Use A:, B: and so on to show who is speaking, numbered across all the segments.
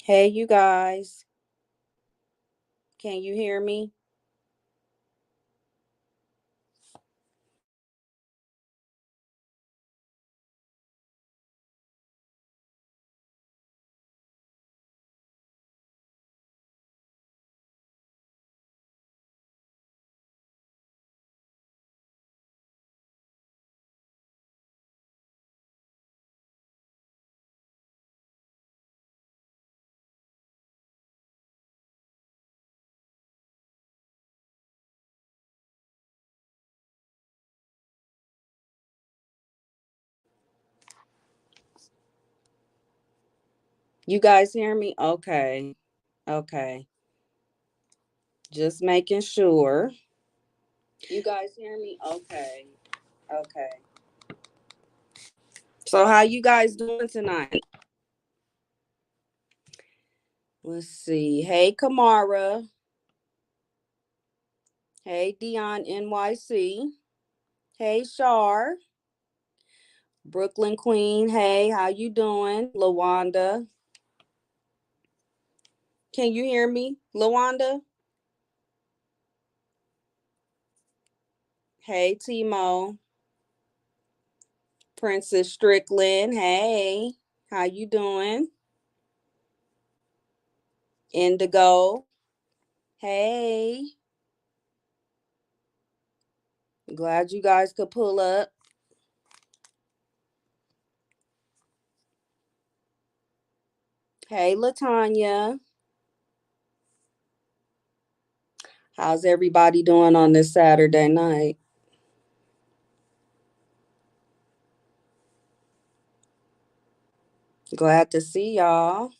A: Hey, you guys. Can you hear me? You guys hear me? Okay. Okay. Just making sure. You guys hear me? Okay. Okay. So how you guys doing tonight? Let's see. Hey, Kamara. Hey, Dion NYC. Hey, Shar. Brooklyn Queen. Hey, how you doing? Lawanda. Can you hear me? Lawanda? Hey, Timo. Princess Strickland. Hey, how you doing? Indigo. Hey, glad you guys could pull up. Hey, Latanya. How's everybody doing on this Saturday night? Glad to see y'all.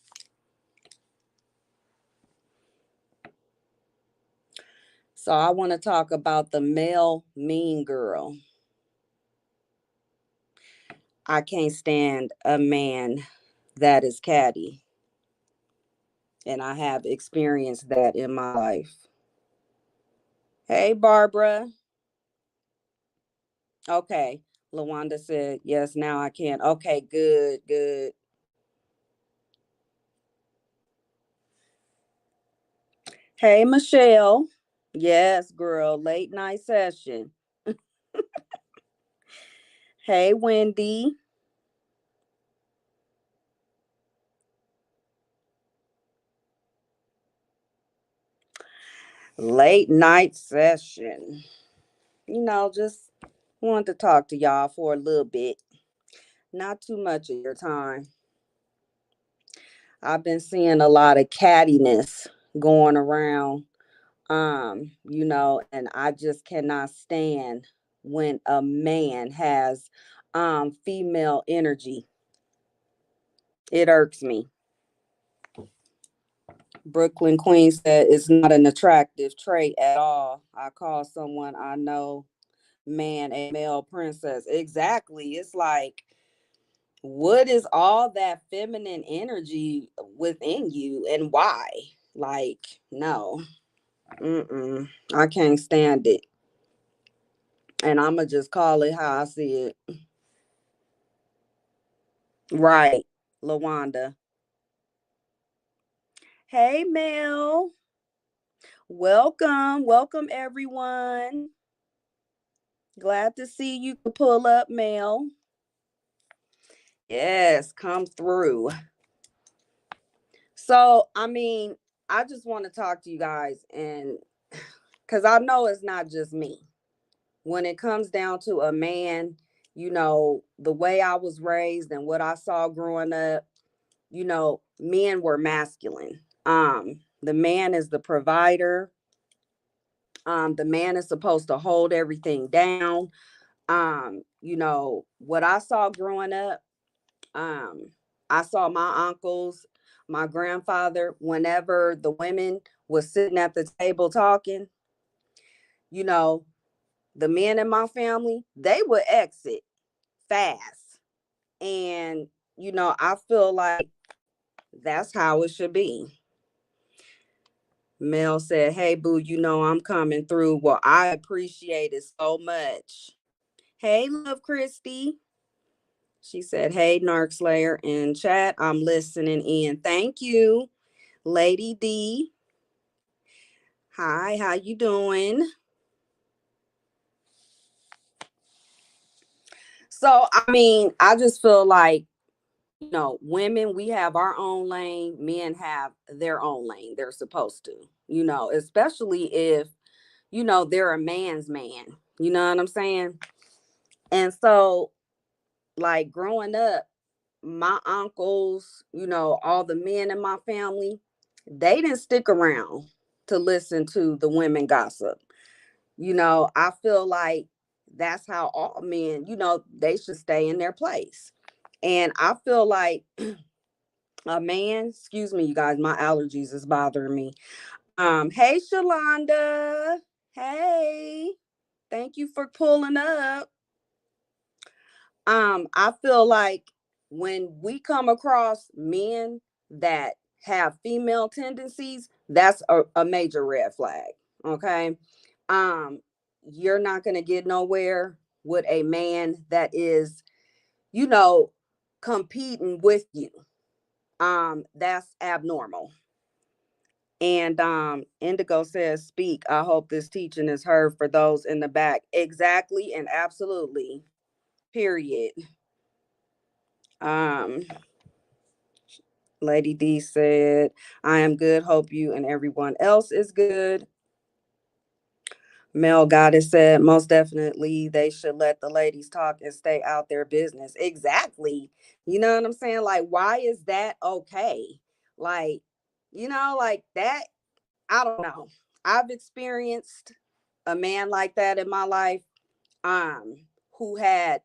A: So, I want to talk about the male mean girl. I can't stand a man that is catty, and I have experienced that in my life. Hey, Barbara. Okay. Lawanda said, yes, now I can. Okay, good, good. Hey, Michelle. Yes, girl, late night session. Hey, Wendy. Late night session. Just wanted to talk to y'all for a little bit. Not too much of your time. I've been seeing a lot of cattiness going around. And I just cannot stand when a man has female energy. It irks me. Brooklyn Queen said it's not an attractive trait at all. I call someone I know man a male princess. Exactly. It's like, what is all that feminine energy within you and why? Like, no. I can't stand it. And I'ma just call it how I see it. Right, Lawanda. Hey Mel. Welcome. Welcome everyone. Glad to see you pull up, Mel. Yes, come through. So, I just want to talk to you guys and because I know it's not just me. When it comes down to a man, the way I was raised and what I saw growing up, men were masculine. The man is the provider. The man is supposed to hold everything down. What I saw growing up, um, I saw my uncles, my grandfather, whenever the women was sitting at the table talking, you know, the men in my family, they would exit fast. And, I feel like that's how it should be. Mel said, hey, boo, I'm coming through. Well, I appreciate it so much. Hey, love Christy. She said, hey, Narc Slayer in chat. I'm listening in. Thank you. Lady D. Hi, how you doing? So, I mean, I just feel like, women, we have our own lane, men have their own lane. They're supposed to, especially if, they're a man's man. You know what I'm saying? And so, like growing up, my uncles, all the men in my family, they didn't stick around to listen to the women gossip. I feel like that's how all men, they should stay in their place. And I feel like a man, excuse me, you guys, my allergies is bothering me. Hey Shalonda. Hey, thank you for pulling up. I feel like when we come across men that have female tendencies, that's a major red flag. Okay. Um, you're not gonna get nowhere with a man that is, you know, competing with you. That's abnormal. And Indigo says, speak. I hope this teaching is heard for those in the back. Exactly and absolutely. Period. Um, Lady D said, I am good. Hope you and everyone else is good. Mel Goddess said, most definitely they should let the ladies talk and stay out their business. Exactly. You know what I'm saying? Like, why is that okay? Like, like that. I don't know. I've experienced a man like that in my life, um, who had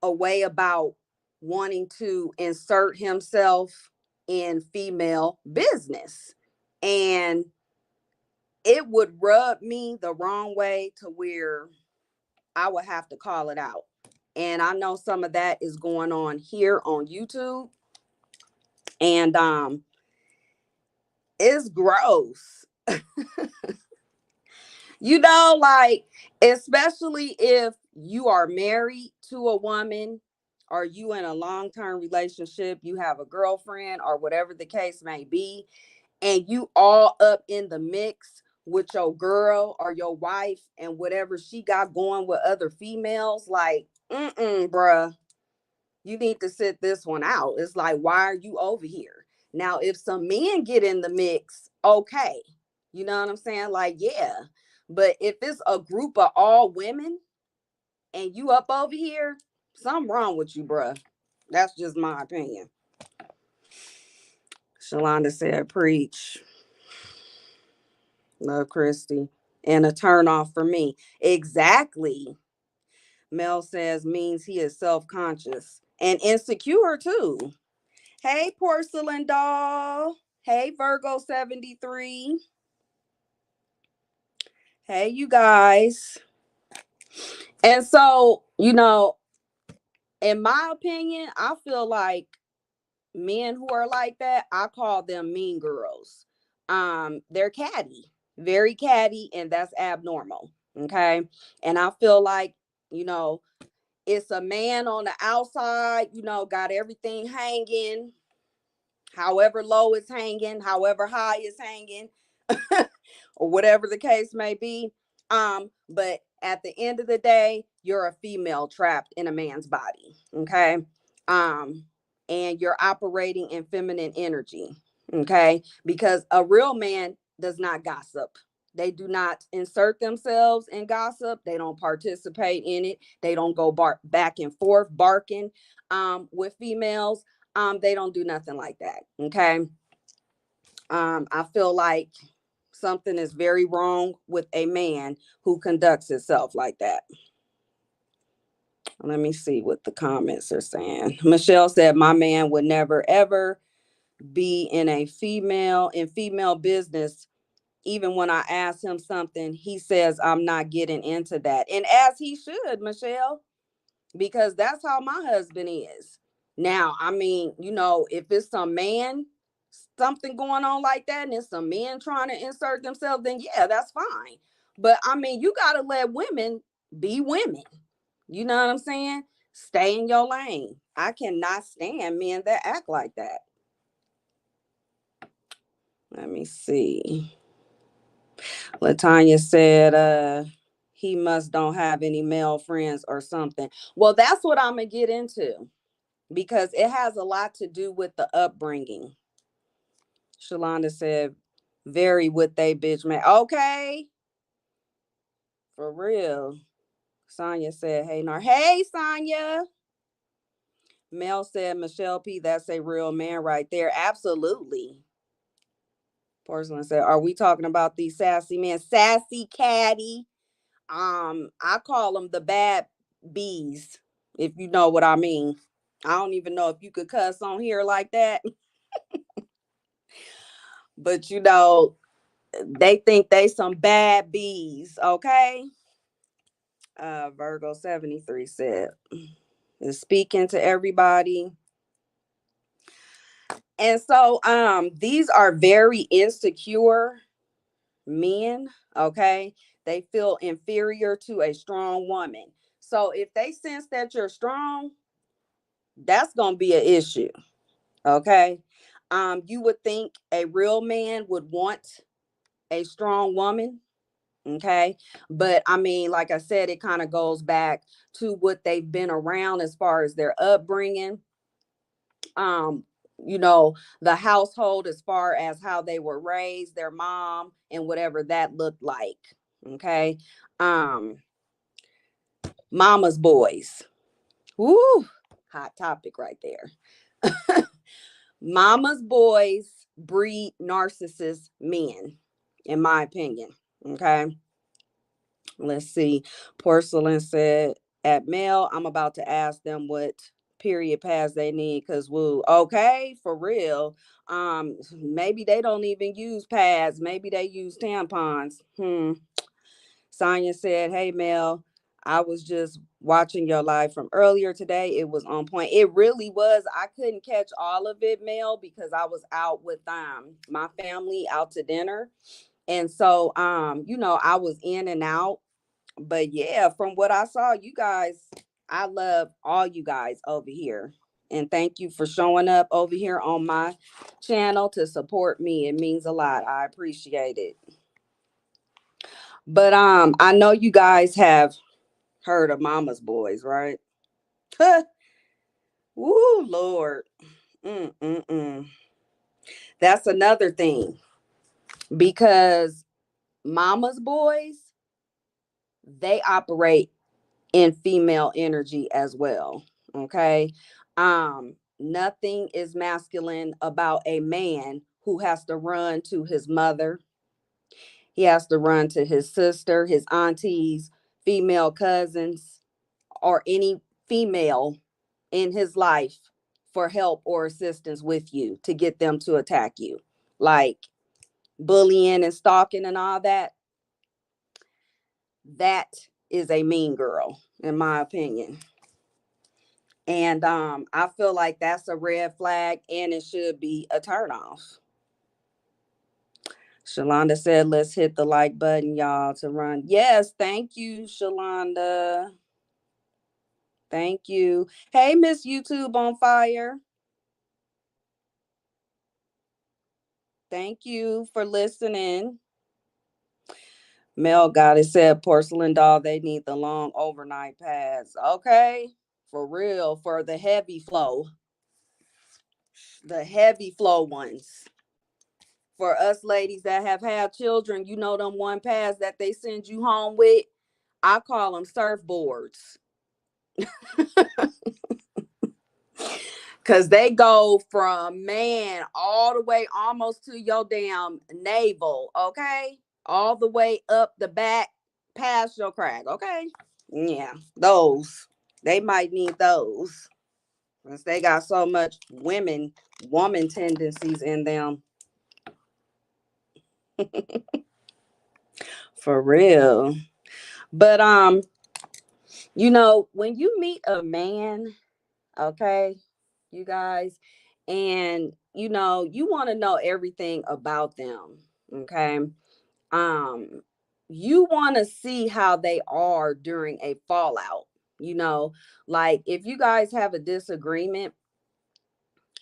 A: a way about wanting to insert himself in female business. And it would rub me the wrong way to where I would have to call it out. And I know some of that is going on here on YouTube. And it's gross. Like, especially if you are married to a woman or you in a long-term relationship, you have a girlfriend or whatever the case may be, and you all up in the mix with your girl or your wife and whatever she got going with other females, like, bruh, you need to sit this one out. It's like, why are you over here? Now, if some men get in the mix, okay. You know what I'm saying? Like, yeah. But if it's a group of all women and you up over here, something wrong with you, bruh. That's just my opinion. Shalonda said, preach. Love Christy. And a turn off for me. Exactly. Mel says means he is self-conscious and insecure too. Hey, porcelain doll. Hey, Virgo 73. Hey, you guys. And so, in my opinion, I feel like men who are like that, I call them mean girls. They're catty, very catty, and that's abnormal. Okay. And I feel like, you know, it's a man on the outside, got everything hanging, however low it's hanging, however high it's hanging, or whatever the case may be. But at the end of the day, you're a female trapped in a man's body. Okay. Um, and you're operating in feminine energy. Okay. Because a real man does not gossip. They do not insert themselves in gossip. They don't participate in it. They don't go back and forth barking with females. They don't do nothing like that. Okay. I feel like something is very wrong with a man who conducts himself like that. Let me see what the comments are saying. Michelle said, my man would never ever be in female business. Even when I ask him something, he says, I'm not getting into that. And as he should, Michelle, because that's how my husband is. Now, I mean, if it's some man, something going on like that, and it's some men trying to insert themselves, then yeah, that's fine. But I mean, you got to let women be women. You know what I'm saying? Stay in your lane. I cannot stand men that act like that. Let me see. Latanya said, he must don't have any male friends or something. Well, that's what I'm gonna get into because it has a lot to do with the upbringing. Shalonda said, very what they bitch man. Okay, for real. Sonya said, hey, Nar. Hey, Sonya. Mel said, Michelle P., that's a real man right there. Absolutely. Porcelain said, are we talking about these sassy men? Sassy caddy. I call them the bad bees, if you know what I mean. I don't even know if you could cuss on here like that. But they think they some bad bees, okay? Virgo 73 said, is speaking to everybody. And so these are very insecure men, okay? They feel inferior to a strong woman. So if they sense that you're strong, that's going to be an issue, okay? You would think a real man would want a strong woman, okay? But I mean, like I said, it kind of goes back to what they've been around as far as their upbringing. Um, the household as far as how they were raised, their mom, and whatever that looked like. Okay. Um, Mama's boys. Woo, hot topic right there. Mama's boys breed narcissist men, in my opinion. Okay. Let's see. Porcelain said, at mail, I'm about to ask them what period pads they need because woo. Okay, for real. Maybe they don't even use pads. Maybe they use tampons. Sonya said, hey Mel, I was just watching your live from earlier today. It was on point. It really was. I couldn't catch all of it, Mel, because I was out with my family out to dinner. And so I was in and out. But yeah, from what I saw, you guys, I love all you guys over here. And thank you for showing up over here on my channel to support me. It means a lot. I appreciate it. But I know you guys have heard of Mama's Boys, right? Woo, Lord. Mm-mm-mm. That's another thing because Mama's Boys, they operate in female energy as well. Okay. Nothing is masculine about a man who has to run to his mother. He has to run to his sister, his aunties, female cousins, or any female in his life for help or assistance with you to get them to attack you. Like bullying and stalking and all that. That is a mean girl, in my opinion. And I feel like that's a red flag and it should be a turnoff. Shalonda said, let's hit the like button, y'all, to run. Yes, thank you, Shalonda. Thank you. Hey, Miss YouTube on fire. Thank you for listening. Mel got it said, porcelain doll, they need the long overnight pads. Okay, for real, for the heavy flow. The heavy flow ones. For us ladies that have had children, them one pads that they send you home with. I call them surfboards. Cause they go from man all the way almost to your damn navel, okay? All the way up the back past your crack, okay? Yeah, those. They might need those. Since they got so much woman tendencies in them. For real. But when you meet a man, okay, you guys, and you want to know everything about them, okay? Um, you want to see how they are during a fallout, like if you guys have a disagreement,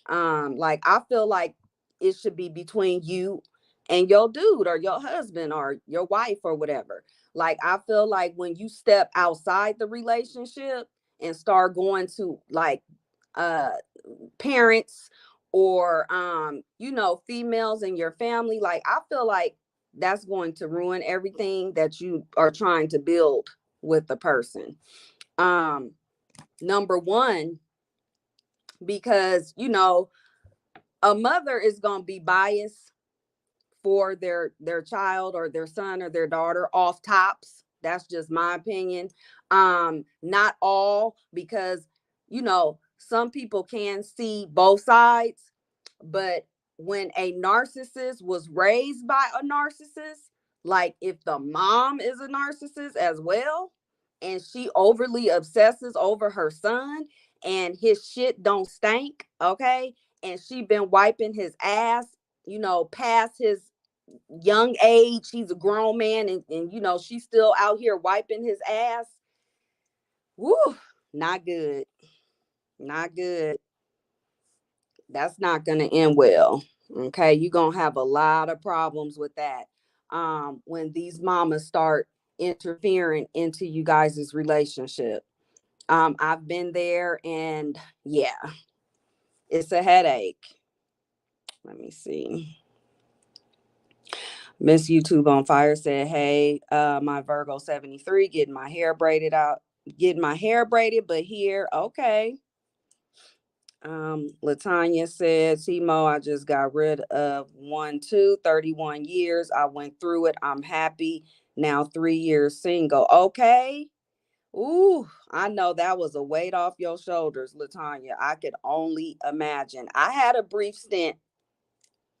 A: like I feel like it should be between you and your dude or your husband or your wife or whatever. Like, I feel like when you step outside the relationship and start going to like uh parents or females in your family, like, I feel like that's going to ruin everything that you are trying to build with the person. um Number one, because a mother is going to be biased for their child or their son or their daughter off tops. That's just my opinion. Not all, because some people can see both sides, but when a narcissist was raised by a narcissist, like if the mom is a narcissist as well, and she overly obsesses over her son and his shit don't stink, okay, and she been wiping his ass, past his young age. He's a grown man, and she's still out here wiping his ass. Woo, not good. Not good. That's not gonna end well. Okay, you're gonna have a lot of problems with that. When these mamas start interfering into you guys' relationship. I've been there, and yeah, it's a headache. Let me see. Miss YouTube on Fire said, "Hey, my Virgo 73, getting my hair braided, but here, okay." Latanya said, "Timo, I just got rid of 31 years. I went through it. I'm happy now. 3 years single. Okay." Ooh, I know that was a weight off your shoulders, Latanya. I could only imagine. I had a brief stint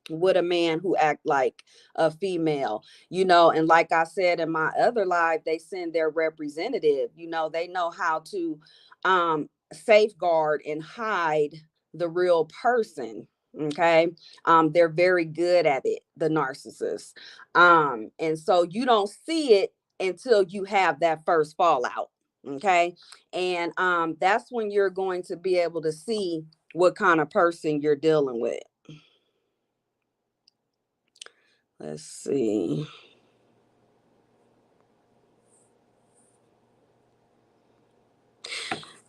A: with a man who act like a female, and like I said in my other live, they send their representative. They know how to safeguard and hide the real person. Okay. They're very good at it, the narcissist. And so you don't see it until you have that first fallout. Okay. And that's when you're going to be able to see what kind of person you're dealing with. Let's see.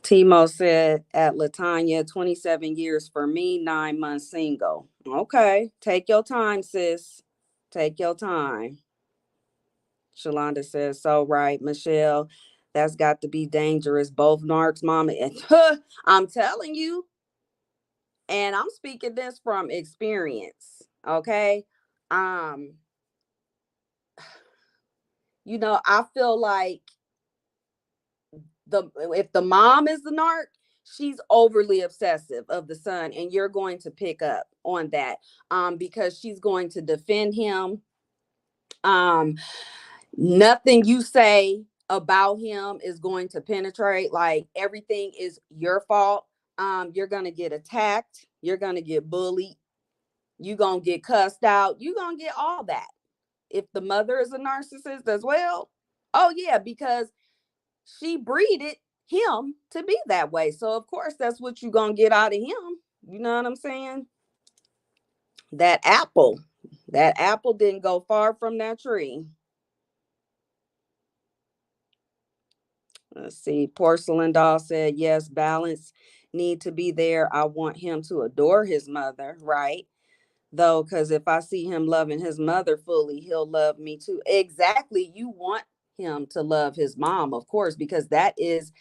A: Timo said at Latanya, 27 years for me, 9 months single. Okay. Take your time, sis. Take your time. Shalonda says, so right, Michelle. That's got to be dangerous. Both narcs, mama. And I'm telling you, and I'm speaking this from experience. Okay. Um, I feel like if the mom is the narc, she's overly obsessive of the son, and you're going to pick up on that, because she's going to defend him. um Nothing you say about him is going to penetrate. Like, everything is your fault. You're going to get attacked, you're going to get bullied, you're going to get cussed out, you're going to get all that. If the mother is a narcissist as well, oh yeah, because she breeded him to be that way. So of course that's what you're gonna get out of him. You know what I'm saying? That apple. That apple didn't go far from that tree. Let's see. Porcelain doll said, yes, balance need to be there. I want him to adore his mother, right? Though, because if I see him loving his mother fully, he'll love me too. Exactly. You want him to love his mom, of course, because that is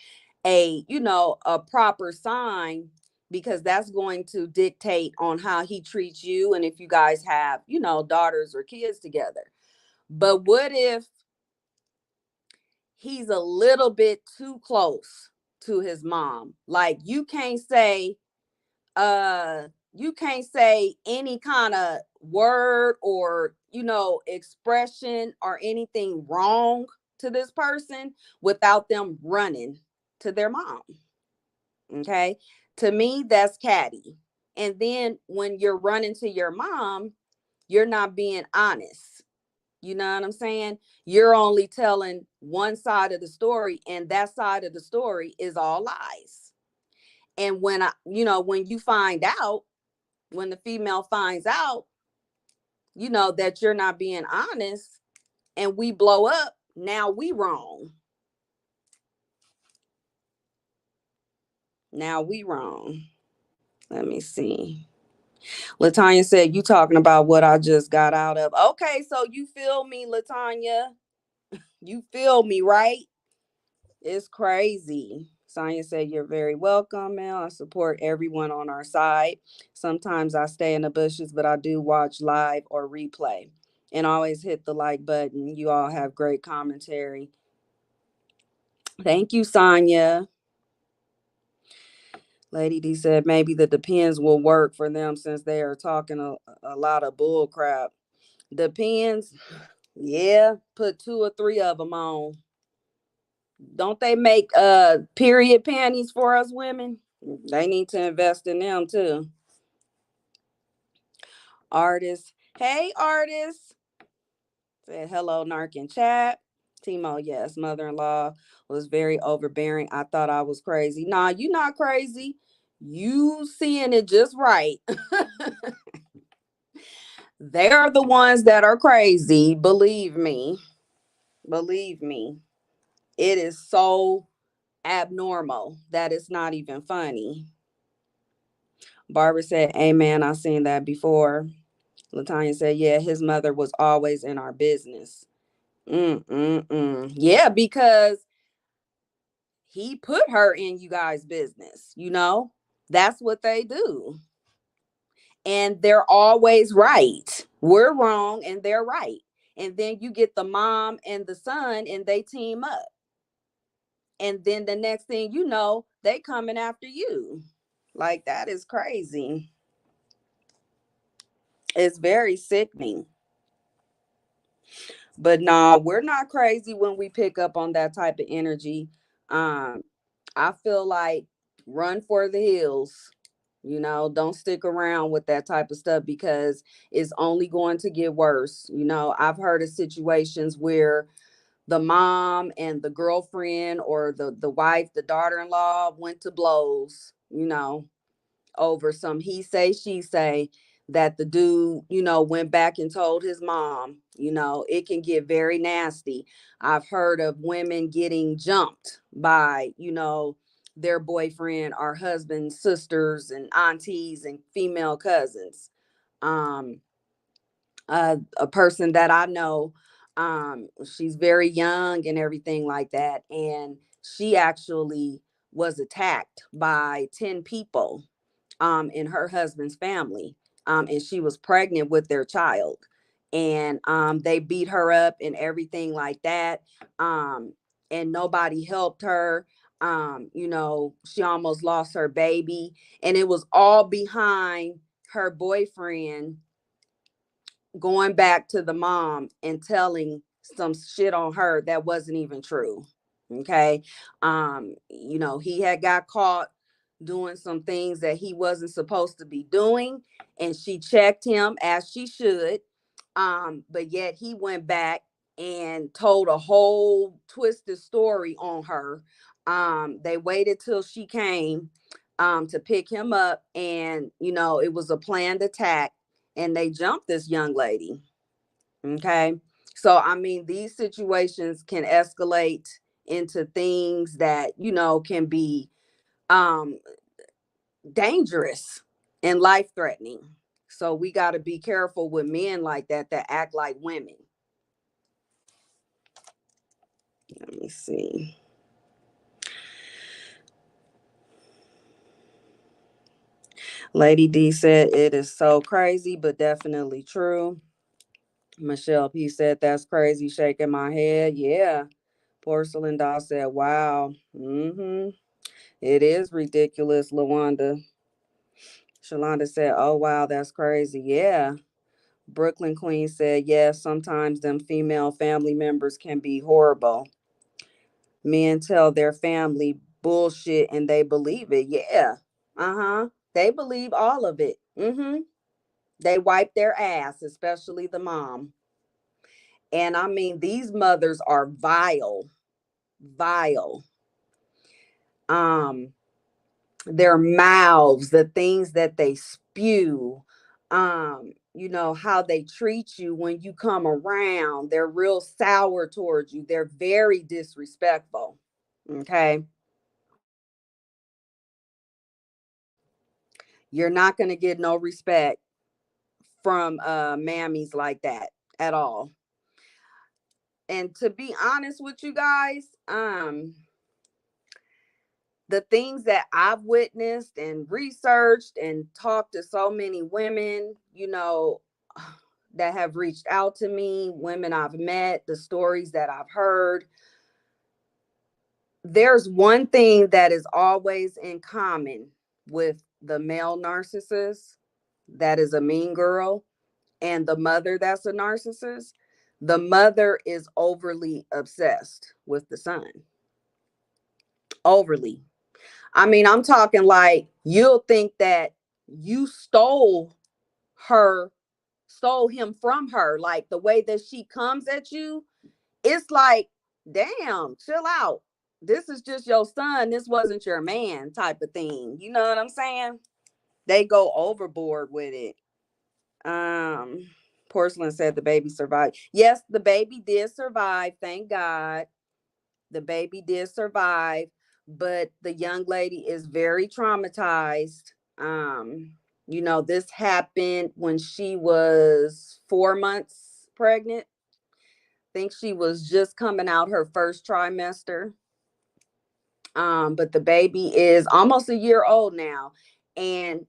A: a proper sign, because that's going to dictate on how he treats you, and if you guys have daughters or kids together. But what if he's a little bit too close to his mom? Like, you can't say any kind of word or expression or anything wrong to this person without them running to their mom. Okay. To me, that's catty. And then when you're running to your mom, you're not being honest. You know what I'm saying? You're only telling one side of the story, and that side of the story is all lies. And when when you find out, when the female finds out, that you're not being honest, and we blow up, now we wrong. Now we wrong. Let me see. Latanya said, you talking about what I just got out of. Okay, so you feel me, Latanya. You feel me, right? It's crazy. Sonya said, you're very welcome, Mel. I support everyone on our side. Sometimes I stay in the bushes, but I do watch live or replay. And always hit the like button. You all have great commentary. Thank you, Sonya. Lady D said, maybe the depends will work for them since they are talking a lot of bull crap. Depends. Yeah, put 2 or 3 of them on. Don't they make period panties for us women? They need to invest in them too. Artists. Hey, artists. Said hello, Narc in chat. Timo, yes, mother-in-law was very overbearing. I thought I was crazy. Nah, you not crazy. You seeing it just right. They're the ones that are crazy. Believe me. Believe me. It is so abnormal that it's not even funny. Barbara said, amen. I've seen that before. Latanya said, yeah, his mother was always in our business. Yeah, because he put her in you guys' business, That's what they do. And they're always right. We're wrong and they're right. And then you get the mom and the son and they team up. And then the next thing you know, they coming after you. Like, that is crazy. It's very sickening. But nah, we're not crazy when we pick up on that type of energy. Um, I feel like run for the hills. Don't stick around with that type of stuff because it's only going to get worse. I've heard of situations where the mom and the girlfriend or the wife, the daughter-in-law went to blows, over some he say she say that the dude went back and told his mom. It can get very nasty. I've heard of women getting jumped by their boyfriend or husband's sisters and aunties and female cousins. A person that I know, she's very young and everything like that, and she actually was attacked by 10 people in her husband's family. And she was pregnant with their child. And they beat her up and everything like that. And nobody helped her. She almost lost her baby. And it was all behind her boyfriend going back to the mom and telling some shit on her that wasn't even true. Okay. He had got caught doing some things that he wasn't supposed to be doing, and she checked him as she should. But yet he went back and told a whole twisted story on her. They waited till she came to pick him up, and it was a planned attack, and they jumped this young lady. Okay. So I mean, these situations can escalate into things that can be um dangerous and life threatening. So we got to be careful with men like that act like women. Let me see. Lady D said it is so crazy, but definitely true. Michelle P said that's crazy, shaking my head. Yeah. Porcelain doll said, wow. It is ridiculous, Lawanda. Shalonda said, oh wow, that's crazy. Yeah. Brooklyn Queen said, yes, sometimes them female family members can be horrible. Men tell their family bullshit and they believe it. Yeah. Uh-huh. They believe all of it. They wipe their ass, especially the mom. And I mean, these mothers are vile. Vile. Um, their mouths, the things that they spew, how they treat you when you come around. They're real sour towards you. They're very disrespectful. Okay. You're not going to get no respect from mammies like that at all. And to be honest with you guys, the things that I've witnessed and researched and talked to so many women, that have reached out to me, women I've met, the stories that I've heard, there's one thing that is always in common with the male narcissist that is a mean girl and the mother that's a narcissist. The mother is overly obsessed with the son. Overly. I mean, I'm talking like you'll think that you her, stole him from her. Like the way that she comes at you, it's like, damn, chill out. This is just your son. This wasn't your man, type of thing. You know what I'm saying? They go overboard with it. Um, Porcelain said the baby survived. Yes, the baby did survive. Thank God. The baby did survive, but the young lady is very traumatized. This happened when she was 4 months pregnant. I think she was just coming out her first trimester. But the baby is almost a year old now, and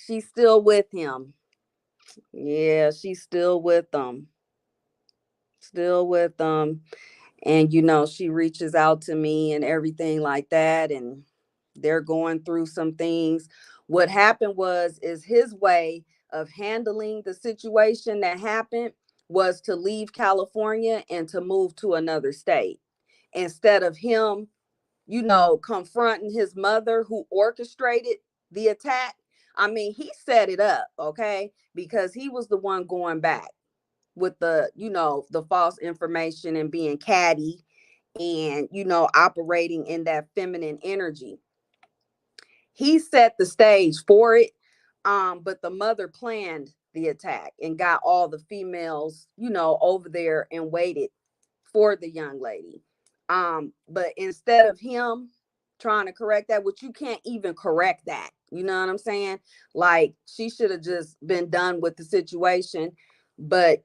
A: she's still with him. Yeah, she's still with them. Still with them. And she reaches out to me and everything like that, and they're going through some things. What happened is his way of handling the situation that happened was to leave California and to move to another state instead of him confronting his mother who orchestrated the attack. I mean, he set it up, okay, because he was the one going back with the false information and being catty and operating in that feminine energy. He set the stage for it, but the mother planned the attack and got all the females over there and waited for the young lady. But instead of him trying to correct that, which you can't even correct that, you know what I'm saying? Like, she should have just been done with the situation. But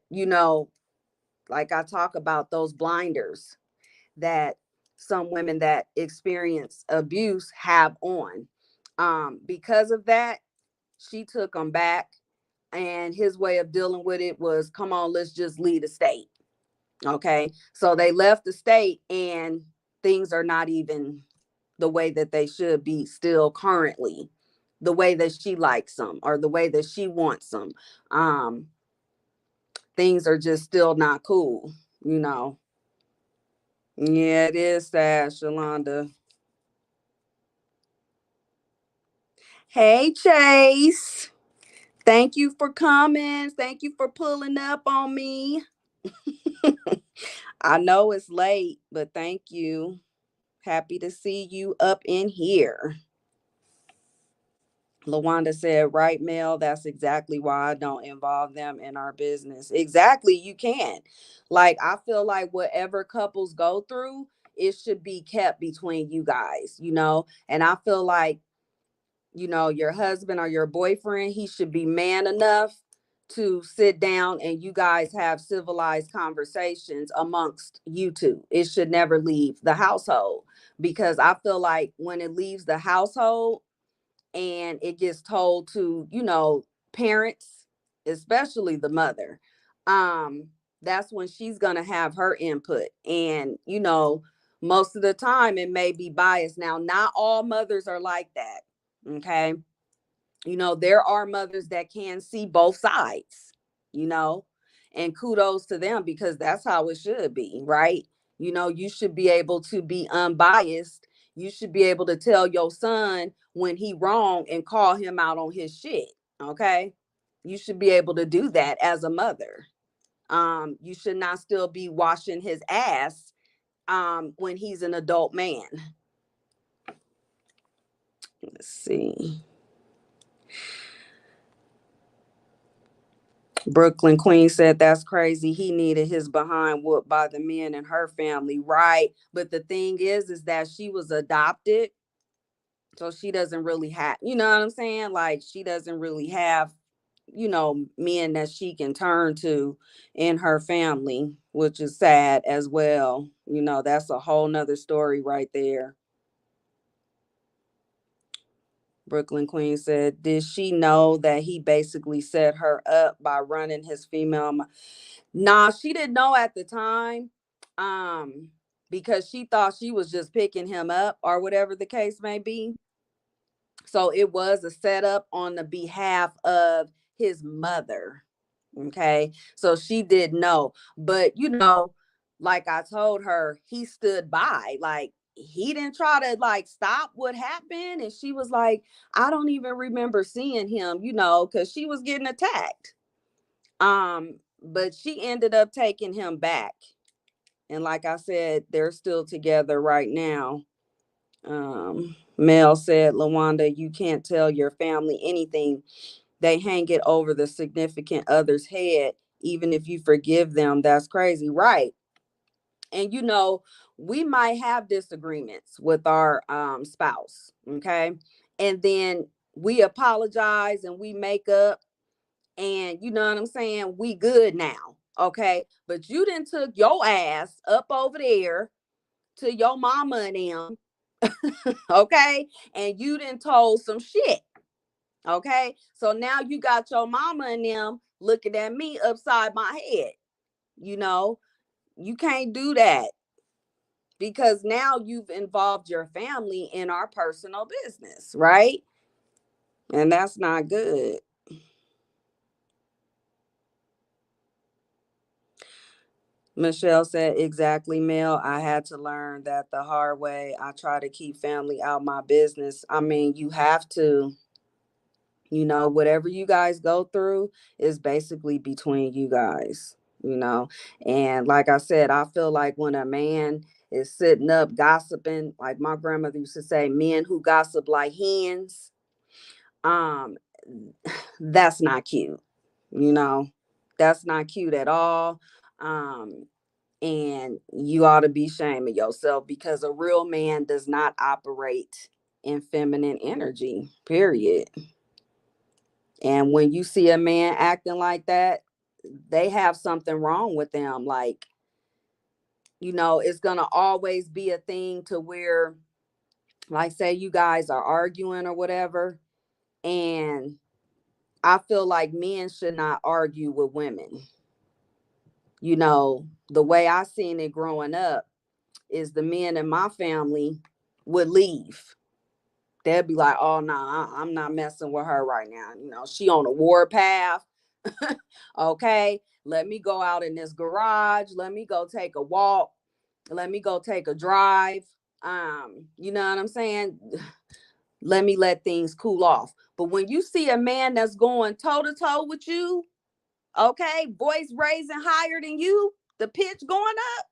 A: like I talk about those blinders that some women that experience abuse have on. Because of that, she took him back, and his way of dealing with it was, come on, let's just leave the state. Okay. So they left the state, and things are not even the way that they should be still currently, the way that she likes them or the way that she wants them. Um, Things are just still not cool, you know. Yeah, it is sad, Shalonda. Hey, Chase. Thank you for coming. Thank you for pulling up on me. I know it's late, but thank you. Happy to see you up in here. Lawanda said, right, Mel, that's exactly why I don't involve them in our business. Exactly, you can't. Like, I feel like whatever couples go through, it should be kept between you guys, And I feel like, your husband or your boyfriend, he should be man enough to sit down and you guys have civilized conversations amongst you two. It should never leave the household, because I feel like when it leaves the household, and it gets told to parents, especially the mother, that's when she's going to have her input. And most of the time it may be biased. Now, not all mothers are like that. Okay. There are mothers that can see both sides, you know and kudos to them, because that's how it should be, right? You should be able to be unbiased. You should be able to tell your son when he wrong and call him out on his shit. Okay. You should be able to do that as a mother. You should not still be washing his ass when he's an adult man. Let's see. Brooklyn Queen said that's crazy. He needed his behind whooped by the men in her family, right? But the thing is that she was adopted, so she doesn't really have, you know what I'm saying? Like she doesn't really have, men that she can turn to in her family, which is sad as well. That's a whole nother story right there. Brooklyn Queen said, did she know that he basically set her up by running his female? Nah, she didn't know at the time. Um, because she thought she was just picking him up or whatever the case may be. So it was a setup on the behalf of his mother. Okay. So she did know. But, like I told her, he stood by. Like, he didn't try to like stop what happened. And she was like, I don't even remember seeing him, because she was getting attacked. But she ended up taking him back. And like I said, they're still together right now. Mel said, LaWanda, you can't tell your family anything. They hang it over the significant other's head, even if you forgive them. That's crazy. Right. And we might have disagreements with our spouse. Okay. And then we apologize and we make up, and you know what I'm saying? We good now. Okay. But you didn't took your ass up over there to your mama and them. Okay. And you didn't told some shit. Okay. So now you got your mama and them looking at me upside my head. You know, you can't do that because now you've involved your family in our personal business, right? And that's not good. Michelle said, exactly, Mel. I had to learn that the hard way. I try to keep family out my business. I mean, you have to. Whatever you guys go through is basically between you guys, you know. And like I said, I feel like when a man is sitting up gossiping, like my grandmother used to say, men who gossip like hens, um, that's not cute, you know. That's not cute at all. Um, and you ought to be shaming yourself because a real man does not operate in feminine energy, period. And when you see a man acting like that, they have something wrong with them. Like, it's going to always be a thing to where, like, say you guys are arguing or whatever. And I feel like men should not argue with women. The way I seen it growing up is the men in my family would leave. They'd be like, oh, no, I'm not messing with her right now. She on a war path. Okay, let me go out in this garage. Let me go take a walk. Let me go take a drive. You know what I'm saying? Let things cool off. But when you see a man that's going toe to toe with you, okay, voice raising higher than you, the pitch going up.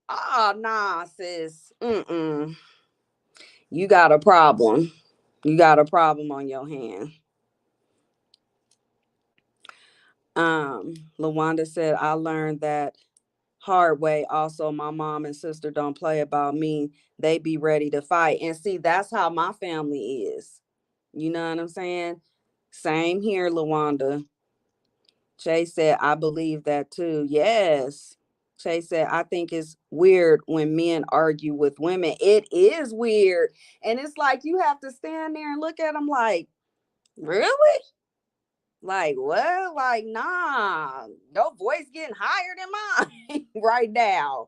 A: Oh, nah, sis. You got a problem. You got a problem on your hand. LaWanda said, I learned that hard way. Also, my mom and sister don't play about me. They be ready to fight. And see, that's how my family is. You know what I'm saying? Same here, LaWanda. Chase said, I believe that too. Yes. Chase said, I think it's weird when men argue with women. It is weird. And it's like you have to stand there and look at them like, really? Like, what? Like, nah, your voice getting higher than mine right now.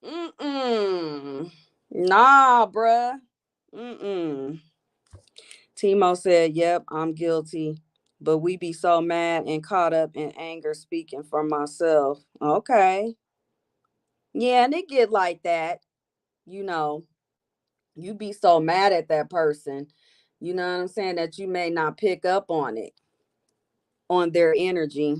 A: Mm-mm. Nah, bruh. Mm-mm. Timo said, yep, I'm guilty. But we be so mad and caught up in anger speaking for myself. Okay. Yeah, and it get like that. You know, you be so mad at that person. You know what I'm saying? That you may not pick up on it, on their energy.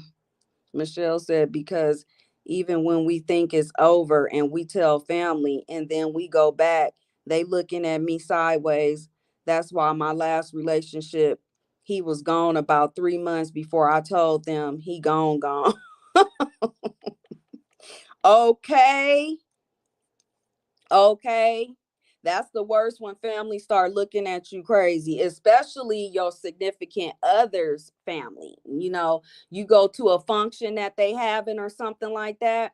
A: Michelle said, because even when we think it's over and we tell family and then we go back, they looking at me sideways. That's why my last relationship He was gone about 3 months before I told them he gone. Okay. Okay. That's the worst when families start looking at you crazy, especially your significant other's family. You go to a function that they having or something like that,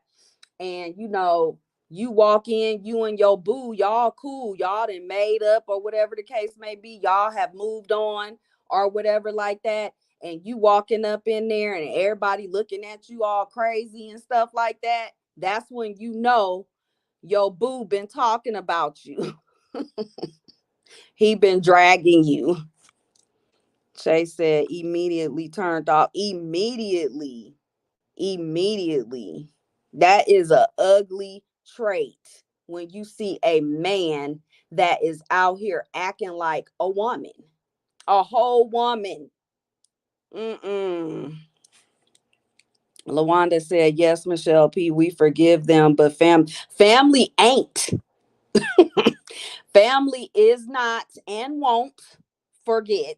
A: and you walk in, you and your boo, y'all cool, y'all done made up or whatever the case may be, y'all have moved on or whatever like that, and you walking up in there and everybody looking at you all crazy and stuff like that. That's when your boo been talking about you. He been dragging you. Chase said immediately turned off. Immediately. That is a ugly trait when you see a man that is out here acting like a woman, a whole woman. Mm-mm. Lawanda said, yes, Michelle P., we forgive them, but family ain't. Family is not and won't forget.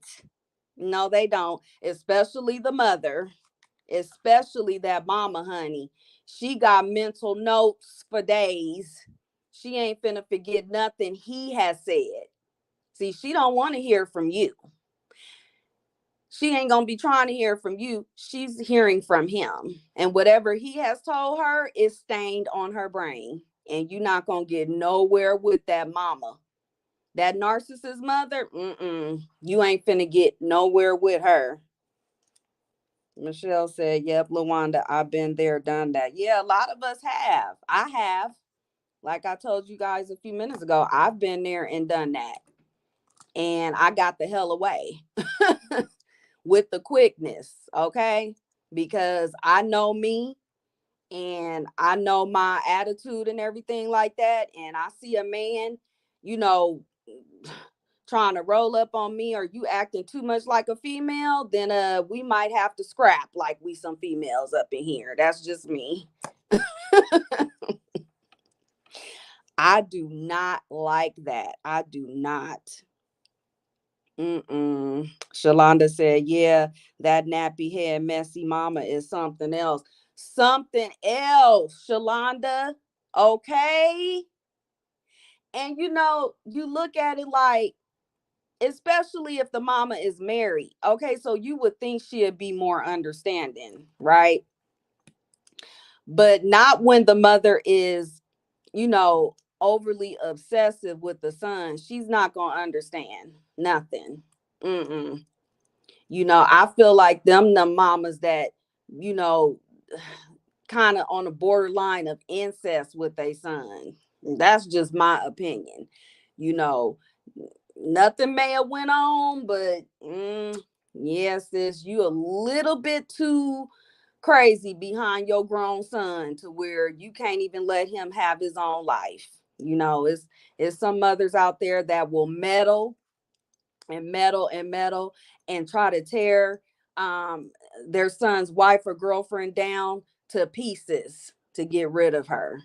A: No, they don't, especially the mother, especially that mama, honey. She got mental notes for days. She ain't finna forget nothing he has said. See, she don't want to hear from you. She ain't gonna be trying to hear from you. She's hearing from him. And whatever he has told her is stained on her brain. And you're not gonna get nowhere with that mama. That narcissist mother, you ain't finna get nowhere with her. Michelle said, yep, Lawanda, I've been there, done that. Yeah, a lot of us have. I have. Like I told you guys a few minutes ago, I've been there and done that. And I got the hell away with the quickness, okay? Because I know me and I know my attitude and everything like that. And I see a man, you know, trying to roll up on me, or you acting too much like a female, then we might have to scrap like we some females up in here. That's just me. I do not like that. I do not. Shalonda said, yeah, that nappy head messy mama is something else. Something else, Shalonda. Okay. And you look at it like, especially if the mama is married. Okay, so you would think she'd be more understanding, right? But not when the mother is, overly obsessive with the son. She's not gonna understand nothing. Mm-mm. I feel like the mamas that, you know, kind of on the borderline of incest with their son. That's just my opinion. You know, Nothing may have went on, but yes, sis, you a little bit too crazy behind your grown son to where you can't even let him have his own life. It's some mothers out there that will meddle and meddle and meddle and try to tear their son's wife or girlfriend down to pieces to get rid of her.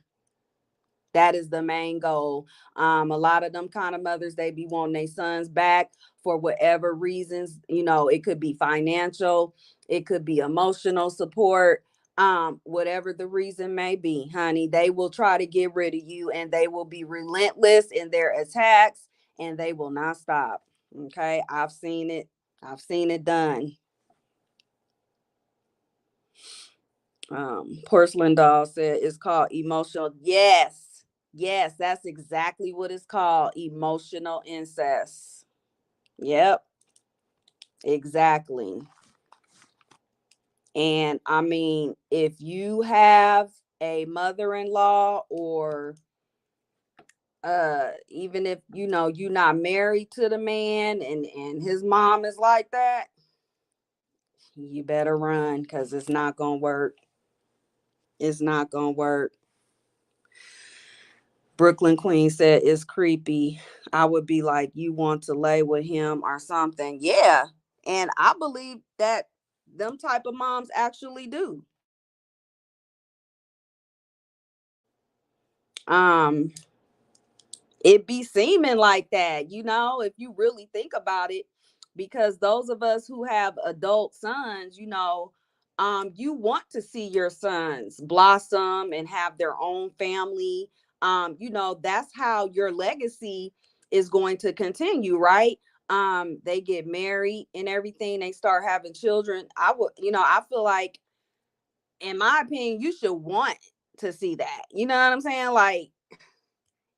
A: That is the main goal. A lot of them kind of mothers, they be wanting their sons back for whatever reasons. It could be financial, it could be emotional support, whatever the reason may be, honey. They will try to get rid of you, and they will be relentless in their attacks, and they will not stop. Okay, I've seen it. I've seen it done. Porcelain doll said it's called emotional. Yes, that's exactly what it's called. Emotional incest. Yep, exactly. And I mean, if you have a mother-in-law, or even if you're not married to the man, and his mom is like that, you better run, because it's not gonna work. It's not gonna work. Brooklyn Queen said it's creepy. I would be like, you want to lay with him or something. Yeah. And I believe that them type of moms actually do. Um, it be seeming like that, if you really think about it. because those of us who have adult sons, you want to see your sons blossom and have their own family. That's how your legacy is going to continue, right? They get married and everything, they start having children. I feel like, in my opinion, you should want to see that. You know what I'm saying? Like,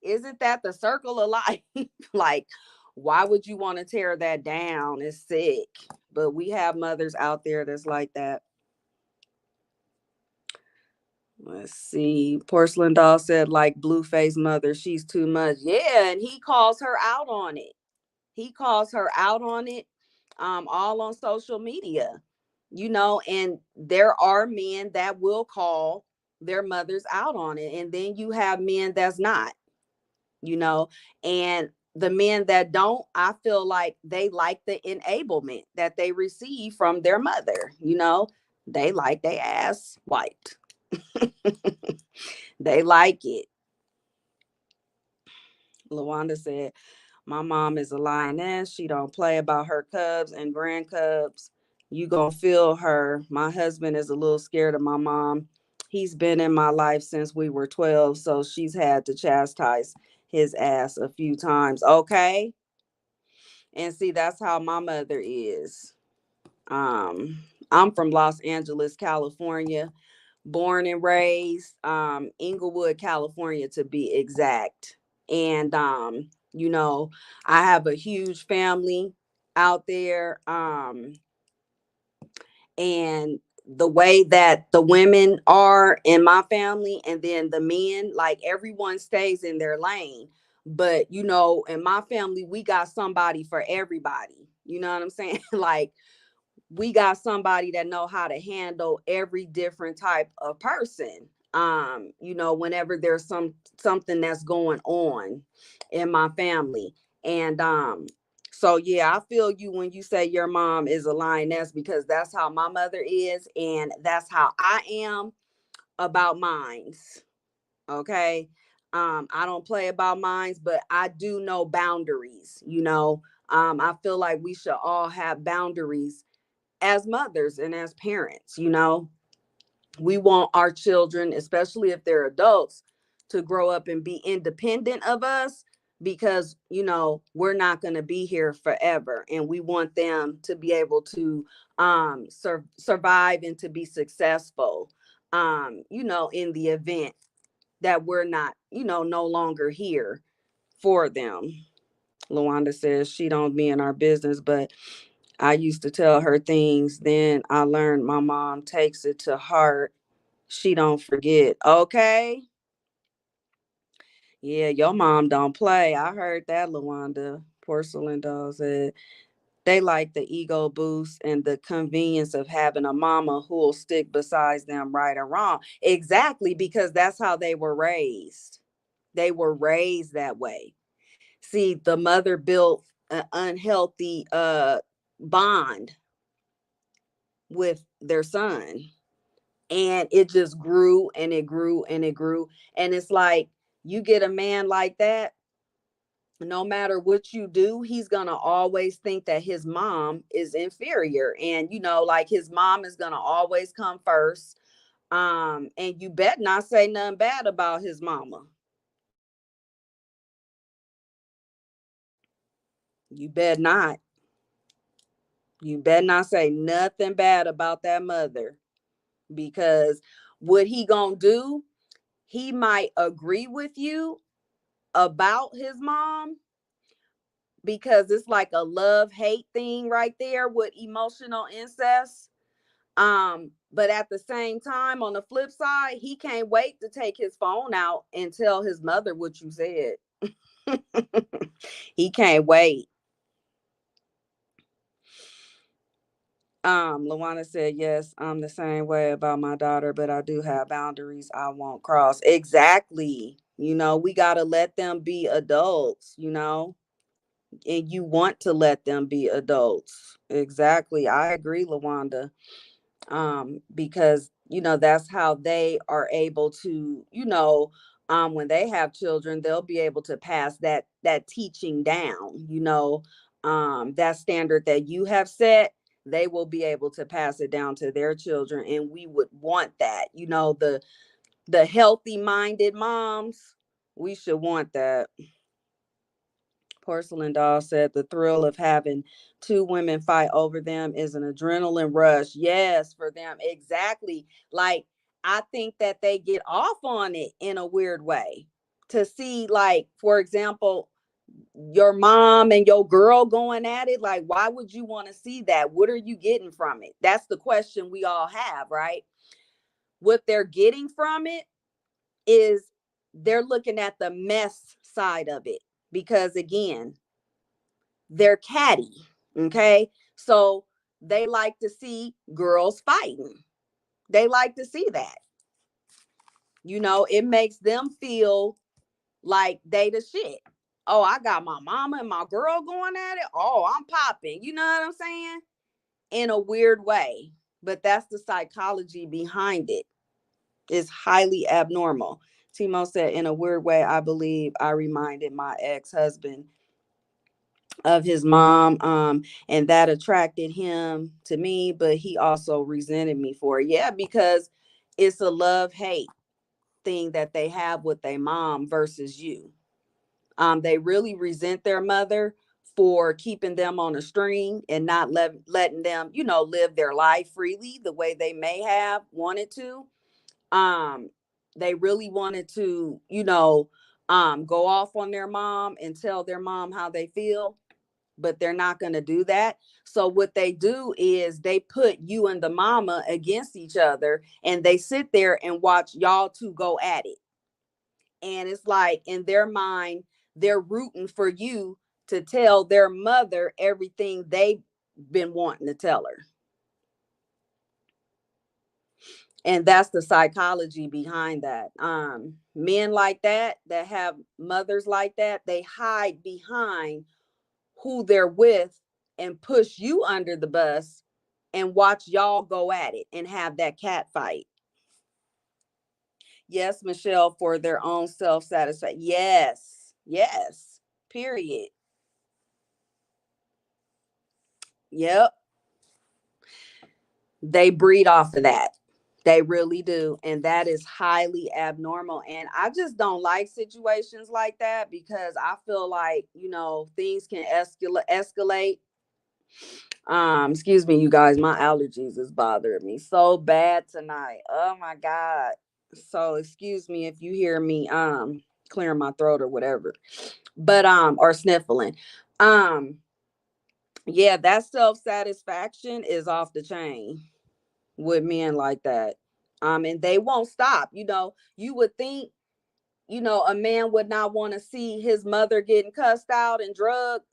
A: isn't that the circle of life? Like, why would you want to tear that down? It's sick. But we have mothers out there that's like that. Let's see. Porcelain Doll said, like Blueface mother, she's too much. Yeah, and he calls her out on it. He calls her out on it, all on social media. And there are men that will call their mothers out on it. And then you have men that's not, you know, and the men that don't, I feel like they like the enablement that they receive from their mother. They like their ass wiped. They like it. Lawanda said, my mom is a lioness. She don't play about her cubs and grand cubs. You gonna feel her. My husband is a little scared of my mom. He's been in my life since we were 12, so she's had to chastise his ass a few times. Okay. And see, that's how my mother is. Um, I'm from Los Angeles, California, born and raised, Inglewood, California to be exact. And I have a huge family out there. And the way that the women are in my family, and then the men, like, everyone stays in their lane. But in my family, we got somebody for everybody. You know what I'm saying? Like, we got somebody that know how to handle every different type of person. Whenever there's something that's going on in my family. And so yeah, I feel you when you say your mom is a lioness, because that's how my mother is, and that's how I am about mines. Okay. I don't play about mines, but I do know boundaries. I feel like we should all have boundaries as mothers and as parents. We want our children, especially if they're adults, to grow up and be independent of us, because we're not going to be here forever, and we want them to be able to survive and to be successful, in the event that we're not, no longer here for them. Lawanda says she don't be in our business, but I used to tell her things. Then I learned my mom takes it to heart. She don't forget. Okay. Yeah, your mom don't play. I heard that, Lawanda. Porcelain Doll said they like the ego boost and the convenience of having a mama who'll stick beside them right or wrong. Exactly, because that's how they were raised. They were raised that way. See, the mother built an unhealthy bond with their son, and it just grew and it grew and it grew. And it's like, you get a man like that, no matter what you do, he's gonna always think that his mom is inferior, and like, his mom is gonna always come first. And you bet not say nothing bad about his mama. You bet not. You bet not say nothing bad about that mother, because what he gonna do, he might agree with you about his mom, because it's like a love hate thing right there with emotional incest. But at the same time, on the flip side, he can't wait to take his phone out and tell his mother what you said. He can't wait. Luana said, yes, I'm the same way about my daughter, but I do have boundaries I won't cross. Exactly. We got to let them be adults, and you want to let them be adults. Exactly. I agree, Lawanda. Because, that's how they are able to, when they have children, they'll be able to pass that teaching down, that standard that you have set, they will be able to pass it down to their children. And we would want that, the healthy minded moms, we should want that. Porcelain Doll said the thrill of having two women fight over them is an adrenaline rush. Yes, for them. Exactly. Like, I think that they get off on it in a weird way. To see, like, for example, your mom and your girl going at it, like, why would you want to see that? What are you getting from it? That's the question we all have, right? What they're getting from it is they're looking at the mess side of it, because again, they're catty. Okay. So they like to see girls fighting. They like to see that. It makes them feel like they the shit. Oh, I got my mama and my girl going at it. Oh, I'm popping. You know what I'm saying? In a weird way. But that's the psychology behind it. It's highly abnormal. Timo said, in a weird way, I believe I reminded my ex-husband of his mom, and that attracted him to me, but he also resented me for it. Yeah, because it's a love hate thing that they have with their mom versus you. They really resent their mother for keeping them on a string and not letting them, live their life freely the way they may have wanted to. um they really wanted to, go off on their mom and tell their mom how they feel, but they're not going to do that. So what they do is they put you and the mama against each other, and they sit there and watch y'all two go at it. And it's like, in their mind, they're rooting for you to tell their mother everything they've been wanting to tell her. And that's the psychology behind that. Men like that have mothers like that, they hide behind who they're with and push you under the bus and watch y'all go at it and have that cat fight. Yes, Michelle, for their own self-satisfaction. Yes. Yes. Period. Yep. They breed off of that. They really do. And that is highly abnormal. And I just don't like situations like that, because I feel like, things can escalate. Excuse me, you guys, my allergies is bothering me so bad tonight. Oh my God. So excuse me if you hear me clearing my throat or whatever. But or sniffling. Um, yeah, that self-satisfaction is off the chain with men like that. And they won't stop. You would think, a man would not want to see his mother getting cussed out and drugged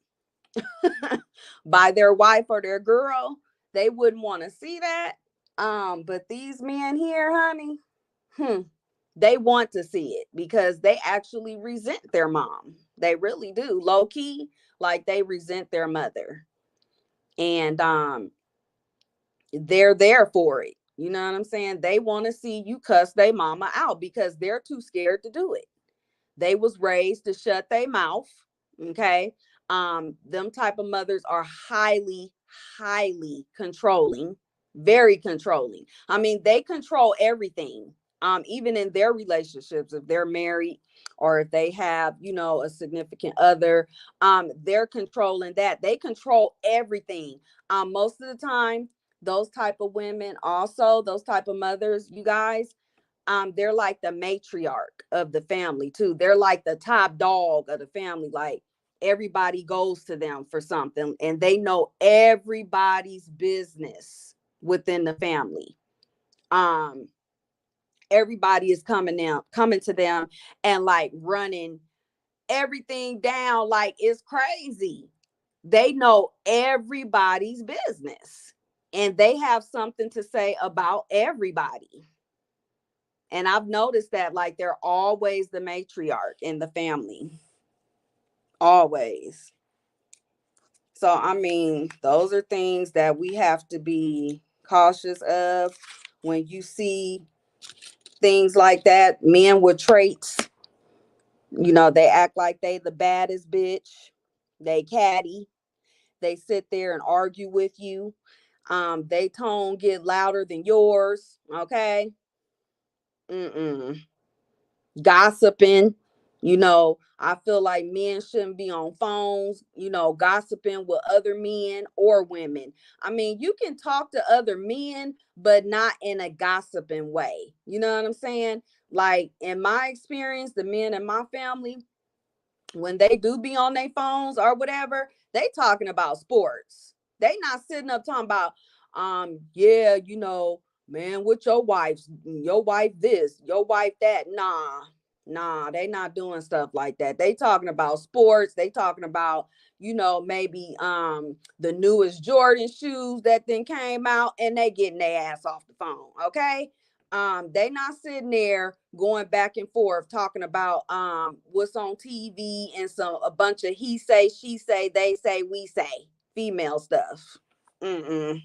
A: by their wife or their girl. They wouldn't want to see that. But these men here, honey, they want to see it because they actually resent their mom. They really do. Low key, like they resent their mother. And they're there for it. You know what I'm saying? They want to see you cuss their mama out because they're too scared to do it. They was raised to shut their mouth. Okay. Them type of mothers are highly, highly controlling, very controlling. I mean, they control everything. Even in their relationships, if they're married or if they have, a significant other, they're controlling that. They control everything. Most of the time, those type of women, also those type of mothers, you guys, they're like the matriarch of the family too. They're like the top dog of the family. Like, everybody goes to them for something, and they know everybody's business within the family. um Everybody is coming to them and like running everything down, like it's crazy. They know everybody's business, and they have something to say about everybody. And I've noticed that, like, they're always the matriarch in the family. Always. So, I mean, those are things that we have to be cautious of when you see things like that. Men with traits, they act like they the baddest bitch. They catty. They sit there and argue with you. They tone get louder than yours. Okay. Mm-mm. Gossiping. I feel like men shouldn't be on phones, gossiping with other men or women. I mean, you can talk to other men, but not in a gossiping way. You know what I'm saying? Like in my experience, the men in my family, when they do be on their phones or whatever, they talking about sports. They not sitting up talking about, yeah, man, with your wife this, your wife that. Nah, they not doing stuff like that. They talking about sports. They talking about, maybe the newest Jordan shoes that then came out, and they getting their ass off the phone. Okay. They not sitting there going back and forth talking about what's on TV and a bunch of he say, she say, they say, we say, female stuff. Mm-mm.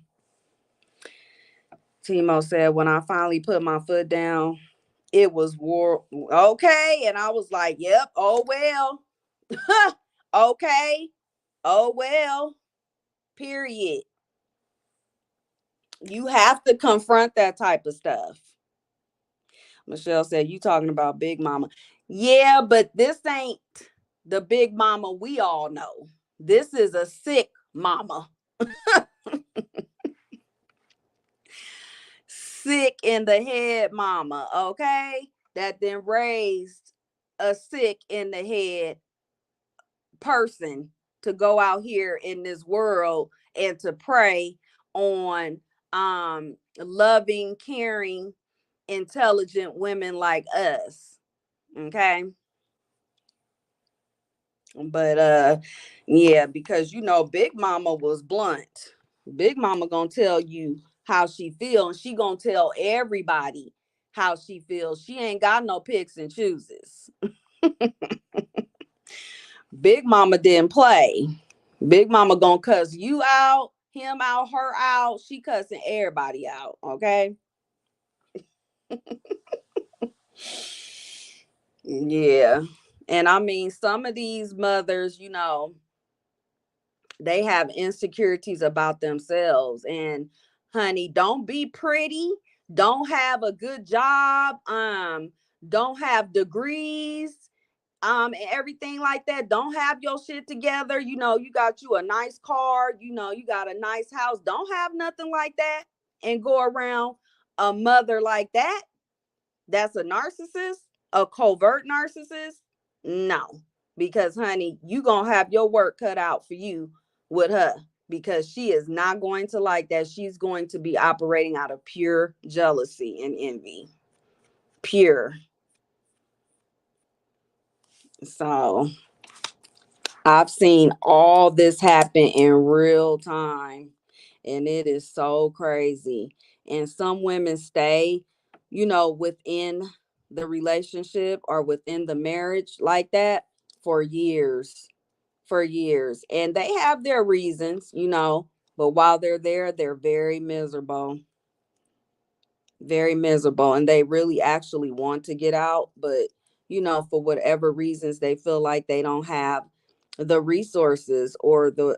A: Timo said, when I finally put my foot down, it was war. Okay. And I was like, yep, oh well. Okay. Oh well. Period. You have to confront that type of stuff. Michelle said, you talking about Big Mama. Yeah, but this ain't the Big Mama we all know. This is a sick mama. Sick in the head mama, okay? That then raised a sick in the head person to go out here in this world and to prey on loving, caring, intelligent women like us. Okay? But yeah, because Big Mama was blunt. Big Mama gonna tell you how she feel, and she gonna tell everybody how she feels. She ain't got no picks and chooses. Big Mama didn't play. Big Mama gonna cuss you out, him out, her out. She cussing everybody out. Okay. Yeah. And I mean, some of these mothers, they have insecurities about themselves. And honey, don't be pretty, don't have a good job, don't have degrees, and everything like that. Don't have your shit together. You got you a nice car, you got a nice house. Don't have nothing like that and go around a mother like that. That's a narcissist, a covert narcissist. No, because honey, you gonna have your work cut out for you with her, because she is not going to like that. She's going to be operating out of pure jealousy and envy. Pure. So I've seen all this happen in real time, and it is so crazy. And some women stay, within the relationship or within the marriage like that for years, for years. And they have their reasons, but while they're there, they're very miserable, and they really actually want to get out, but for whatever reasons, they feel like they don't have the resources or the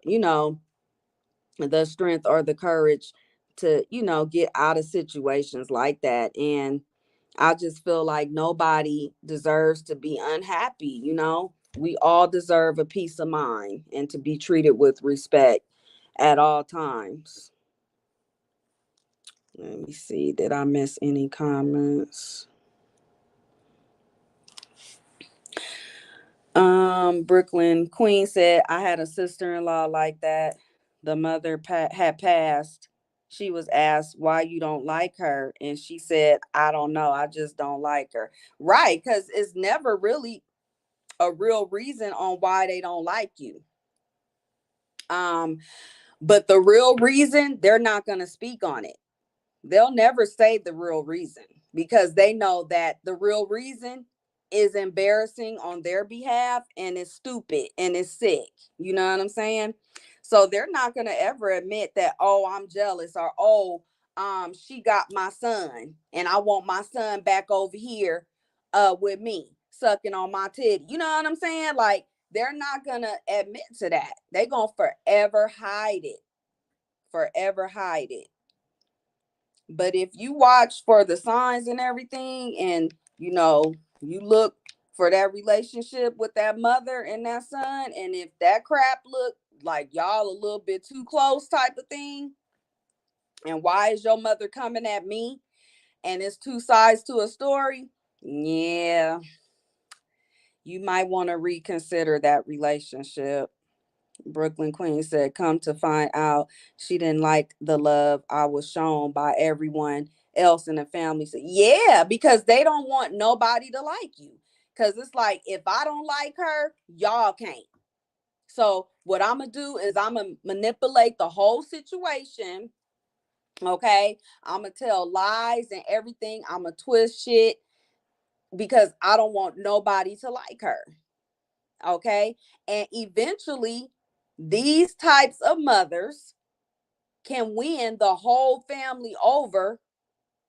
A: strength or the courage to get out of situations like that. And I just feel like nobody deserves to be unhappy. We all deserve a peace of mind and to be treated with respect at all times. Let me see, did I miss any comments? Brooklyn Queen said, I had a sister-in-law like that. The mother had passed. She was asked why you don't like her, and she said, I don't know, I just don't like her. Right, because it's never really a real reason on why they don't like you. But the real reason, they're not going to speak on it. They'll never say the real reason, because they know that the real reason is embarrassing on their behalf, and it's stupid and it's sick. You know what I'm saying? So they're not going to ever admit that, oh, I'm jealous, or oh, she got my son and I want my son back over here with me sucking on my titty. You know what I'm saying? Like, They're not gonna admit to that. They're gonna forever hide it. Forever hide it. But if you watch for the signs and everything, and you look for that relationship with that mother and that son, and if that crap look like y'all a little bit too close type of thing, and why is your mother coming at me? And it's two sides to a story. Yeah, you might want to reconsider that relationship. Brooklyn Queen said, come to find out she didn't like the love I was shown by everyone else in the family. So, yeah, because they don't want nobody to like you. Because it's like, if I don't like her, y'all can't. So, what I'm going to do is I'm going to manipulate the whole situation. Okay. I'm going to tell lies and everything. I'm going to twist shit because I don't want nobody to like her. Okay. And eventually, these types of mothers can win the whole family over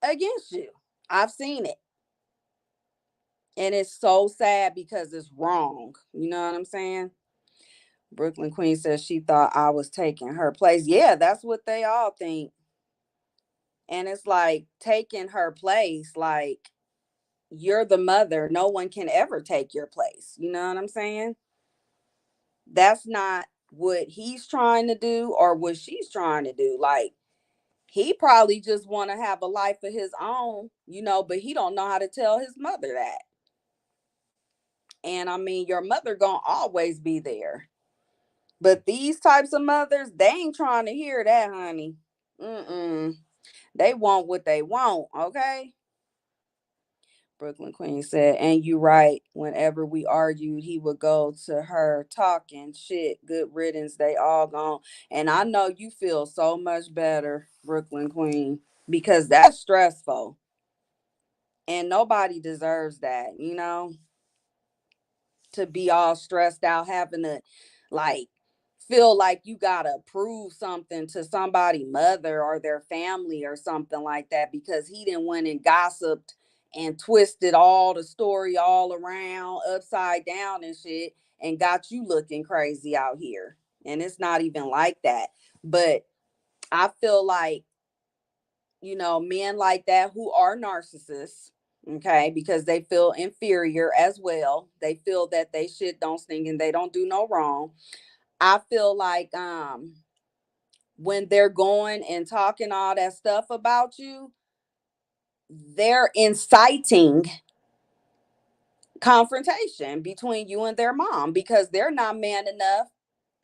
A: against you. I've seen it. And it's so sad because it's wrong. You know what I'm saying? Brooklyn Queen says she thought I was taking her place. Yeah, that's what they all think. And it's like taking her place, like you're the mother. No one can ever take your place. You know what I'm saying? That's not what he's trying to do or what she's trying to do. Like, he probably just want to have a life of his own, but he don't know how to tell his mother that. And I mean, your mother gonna always be there. But these types of mothers, they ain't trying to hear that, honey. Mm-mm. They want what they want, okay? Brooklyn Queen said, and you right. Whenever we argued, he would go to her talking shit. Good riddance. They all gone. And I know you feel so much better, Brooklyn Queen, because that's stressful. And nobody deserves that, to be all stressed out, having to like feel like you gotta prove something to somebody mother or their family or something like that because he didn't went and gossiped and twisted all the story all around upside down and shit and got you looking crazy out here. And it's not even like that. But I feel like men like that who are narcissists, okay, because they feel inferior as well. They feel that they shit don't stink and they don't do no wrong. I feel like when they're going and talking all that stuff about you, they're inciting confrontation between you and their mom because they're not man enough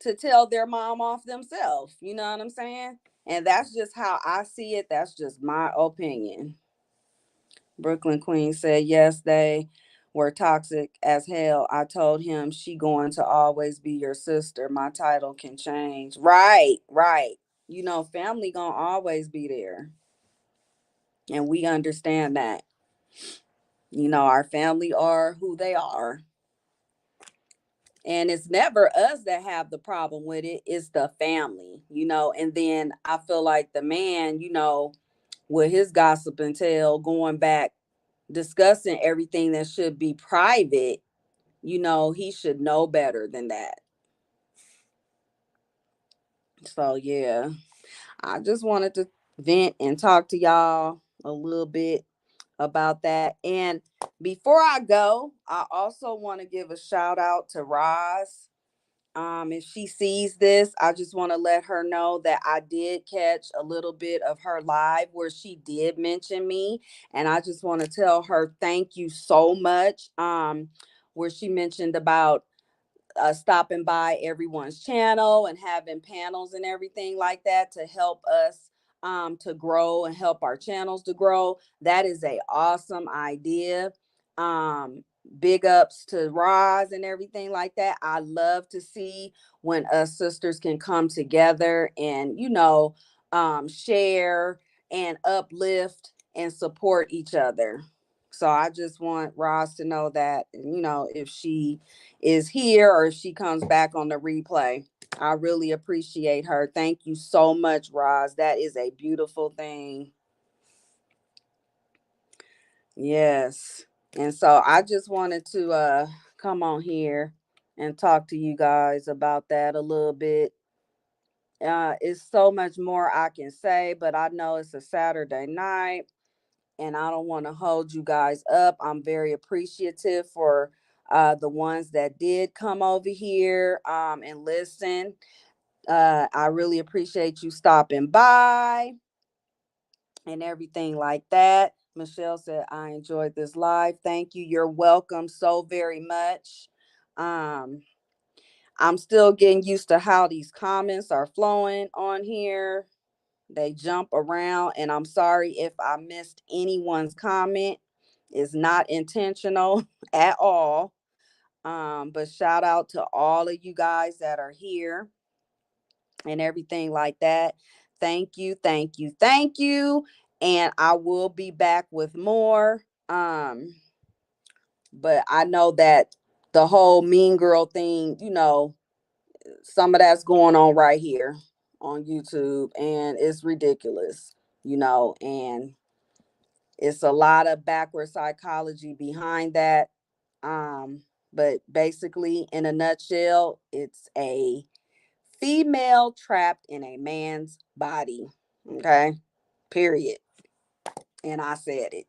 A: to tell their mom off themselves. You know what I'm saying? And that's just how I see it. That's just my opinion. Brooklyn Queen said, yes, they were toxic as hell. I told him she going to always be your sister. My title can change. Right, right. Family gonna always be there. And we understand that. Our family are who they are. And it's never us that have the problem with it. It's the family. And then I feel like the man, with his gossip and tale going back discussing everything that should be private, he should know better than that. So, yeah, I just wanted to vent and talk to y'all a little bit about that. And before I go, I also want to give a shout out to Roz. If she sees this, I just want to let her know that I did catch a little bit of her live where she did mention me, and I just want to tell her thank you so much. Where she mentioned about stopping by everyone's channel and having panels and everything like that to help us to grow and help our channels to grow. That is a awesome idea. Um, Big ups to Roz and everything like that. I love to see when us sisters can come together and share and uplift and support each other. So I just want Roz to know that, if she is here or if she comes back on the replay, I really appreciate her. Thank you so much, Roz. That is a beautiful thing. Yes. And so I just wanted to come on here and talk to you guys about that a little bit. It's so much more I can say, but I know it's a Saturday night and I don't want to hold you guys up. I'm very appreciative for the ones that did come over here and listen. I really appreciate you stopping by and everything like that. Michelle said, I enjoyed this live. Thank you. You're welcome so very much. Um, I'm still getting used to how these comments are flowing on here. They jump around, and I'm sorry if I missed anyone's comment. It's not intentional at all. But shout out to all of you guys that are here and everything like that. Thank you, thank you, thank you. And I will be back with more. But I know that the whole mean girl thing, some of that's going on right here on YouTube, and it's ridiculous, and it's a lot of backward psychology behind that. But basically, in a nutshell, it's a female trapped in a man's body. Okay. Period. And I said it.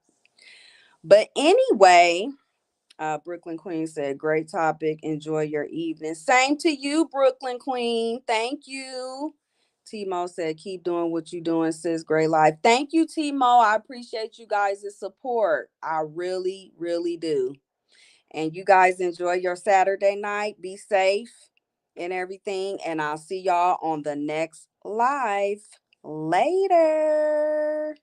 A: But anyway, Brooklyn Queen said, great topic. Enjoy your evening. Same to you, Brooklyn Queen. Thank you. Timo said, keep doing what you're doing, sis. Great life. Thank you, Timo. I appreciate you guys' support. I really, really do. And you guys enjoy your Saturday night. Be safe and everything. And I'll see y'all on the next live. Later.